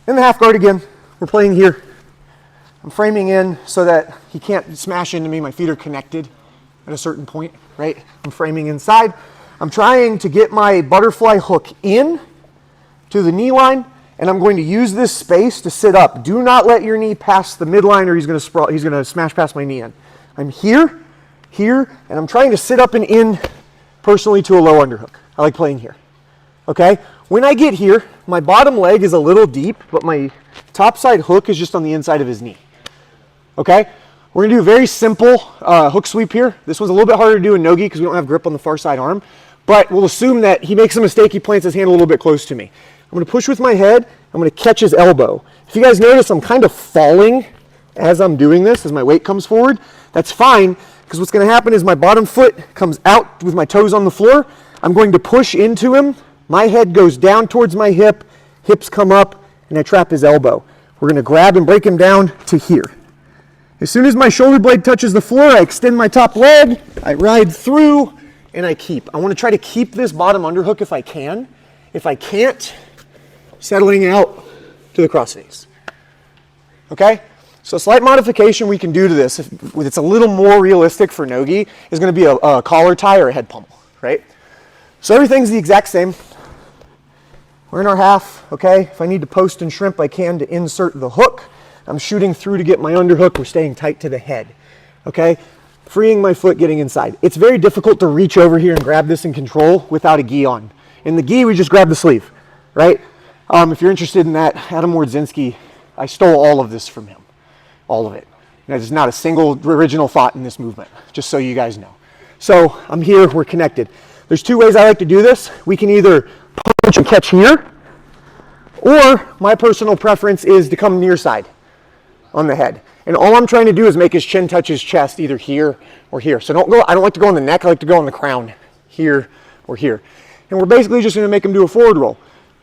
In the half guard again, we're playing here. I'm framing in so that he can't smash into me. My feet are connected at a certain point, right? I'm framing inside. I'm trying to get my butterfly hook in to the knee line, and I'm going to use this space to sit up. Do not let your knee pass the midline or he's going to smash past my knee in. I'm here, and I'm trying to sit up and in personally to a low underhook. I like playing here, okay? When I get here, my bottom leg is a little deep, but my top side hook is just on the inside of his knee, okay? We're gonna do a very simple hook sweep here. This one's a little bit harder to do in no-gi because we don't have grip on the far side arm, but we'll assume that he makes a mistake, he plants his hand a little bit close to me. I'm gonna push with my head, I'm gonna catch his elbow. If you guys notice, I'm kind of falling as I'm doing this, as my weight comes forward. That's fine, because what's gonna happen is my bottom foot comes out with my toes on the floor. I'm going to push into him. My head goes down towards my hip, hips come up, and I trap his elbow. We're gonna grab and break him down to here. As soon as my shoulder blade touches the floor, I extend my top leg, I ride through, and I keep. I wanna try to keep this bottom underhook if I can. If I can't, settling out to the cross face. Okay? So a slight modification we can do to this, if it's a little more realistic for no-gi, is gonna be a collar tie or a head pummel, right? So everything's the exact same. We're in our half, okay? If I need to post and shrimp, I can to insert the hook. I'm shooting through to get my underhook. We're staying tight to the head, okay? Freeing my foot, getting inside. It's very difficult to reach over here and grab this in control without a gi on. In the gi, we just grab the sleeve, right? If you're interested in that, Adam Wardzinski, I stole all of this from him, all of it. There's not a single original thought in this movement, just so you guys know. So I'm here, we're connected. There's two ways I like to do this. We can either punch and catch here, or my personal preference is to come near side on the head. And all I'm trying to do is make his chin touch his chest, either here or here. So I don't like to go on the neck, I like to go on the crown, here or here. And we're basically just gonna make him do a forward roll.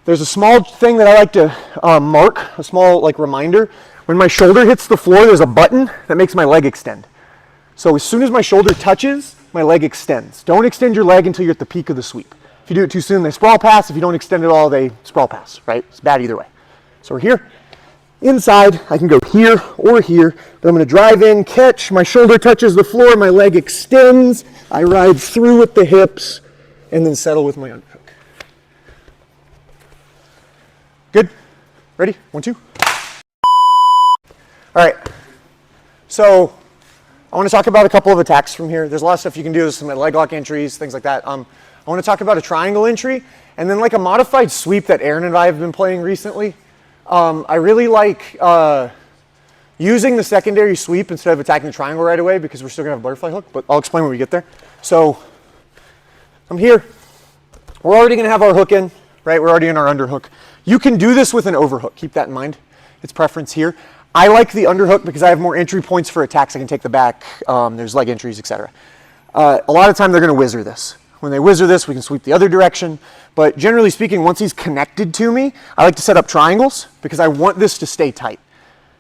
There's a small thing that I like to mark, a small reminder. When my shoulder hits the floor, there's a button that makes my leg extend. So as soon as my shoulder touches, my leg extends. Don't extend your leg until you're at the peak of the sweep. If you do it too soon, they sprawl pass. If you don't extend it all, they sprawl pass, right? It's bad either way. So we're here. Inside, I can go here or here, but I'm gonna drive in, catch, my shoulder touches the floor, my leg extends, I ride through with the hips, and then settle with my underhook. Good? Ready? 1, 2. All right, so I want to talk about a couple of attacks from here. There's a lot of stuff you can do, some leg lock entries, things like that. I want to talk about a triangle entry, and then like a modified sweep that Aaron and I have been playing recently. I really like using the secondary sweep instead of attacking the triangle right away because we're still going to have a butterfly hook, but I'll explain when we get there. So I'm here. We're already going to have our hook in, right? We're already in our underhook. You can do this with an overhook. Keep that in mind. It's preference here. I like the underhook because I have more entry points for attacks. I can take the back. There's leg entries, etc. A lot of time they're going to whizzer this. When they whizzer this, we can sweep the other direction. But generally speaking, once he's connected to me, I like to set up triangles because I want this to stay tight.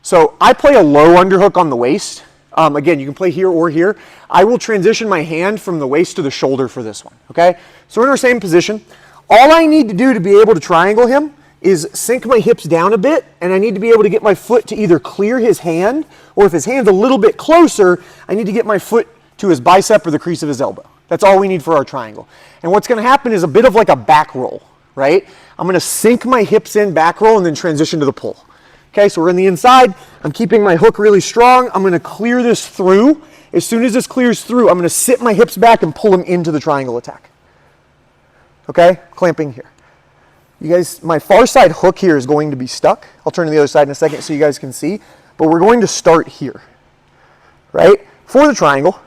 So I play a low underhook on the waist. Again, you can play here or here. I will transition my hand from the waist to the shoulder for this one, okay? So we're in our same position. All I need to do to be able to triangle him is sink my hips down a bit, and I need to be able to get my foot to either clear his hand, or if his hand's a little bit closer, I need to get my foot to his bicep or the crease of his elbow. That's all we need for our triangle. And what's gonna happen is a bit of like a back roll, right? I'm gonna sink my hips in, back roll, and then transition to the pull. Okay, so we're in the inside. I'm keeping my hook really strong. I'm gonna clear this through. As soon as this clears through, I'm gonna sit my hips back and pull him into the triangle attack. Okay, clamping here. You guys, my far side hook here is going to be stuck. I'll turn to the other side in a second so you guys can see, but we're going to start here, right? For the triangle,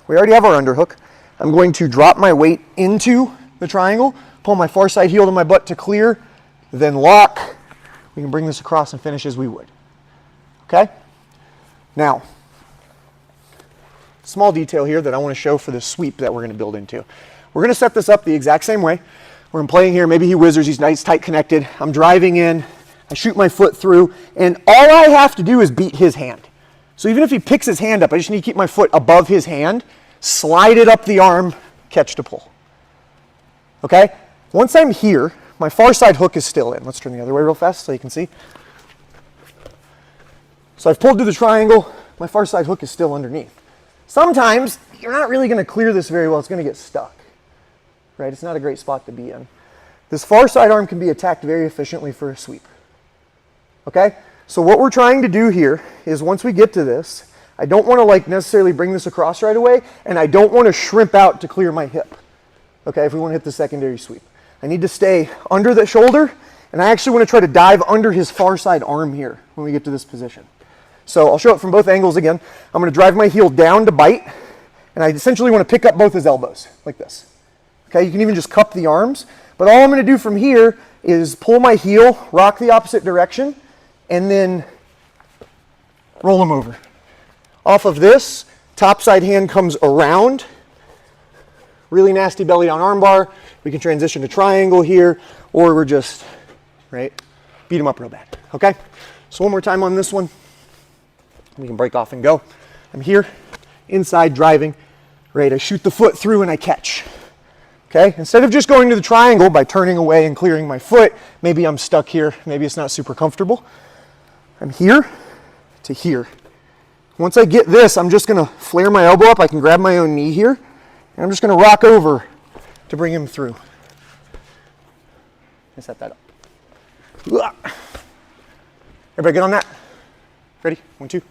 we already have our underhook. I'm going to drop my weight into the triangle, pull my far side heel to my butt to clear, then lock. We can bring this across and finish as we would, okay? Now, small detail here that I want to show for the sweep that we're going to build into. We're going to set this up the exact same way. We're playing here, maybe he whizzers, he's nice, tight connected. I'm driving in, I shoot my foot through, and all I have to do is beat his hand. So even if he picks his hand up, I just need to keep my foot above his hand, slide it up the arm, catch to pull. Okay? Once I'm here, my far side hook is still in. Let's turn the other way real fast so you can see. So I've pulled to the triangle. My far side hook is still underneath. Sometimes you're not really going to clear this very well. It's going to get stuck, right? It's not a great spot to be in. This far side arm can be attacked very efficiently for a sweep. Okay? So what we're trying to do here is once we get to this, I don't want to like necessarily bring this across right away, and I don't want to shrimp out to clear my hip. Okay, if we want to hit the secondary sweep. I need to stay under the shoulder, and I actually want to try to dive under his far side arm here when we get to this position. So I'll show it from both angles again. I'm going to drive my heel down to bite, and I essentially want to pick up both his elbows like this. Okay, you can even just cup the arms, but all I'm going to do from here is pull my heel, rock the opposite direction, and then roll him over. Off of this, top side hand comes around. Really nasty belly down arm bar. We can transition to triangle here, or we're just, right, beat him up real bad, okay? So one more time on this one. We can break off and go. I'm here, inside driving, right? I shoot the foot through and I catch, okay? Instead of just going to the triangle by turning away and clearing my foot, maybe I'm stuck here, maybe it's not super comfortable. I'm here to here. Once I get this, I'm just gonna flare my elbow up. I can grab my own knee here, and I'm just gonna rock over to bring him through. And set that up. Everybody good on that? Ready? 1, 2.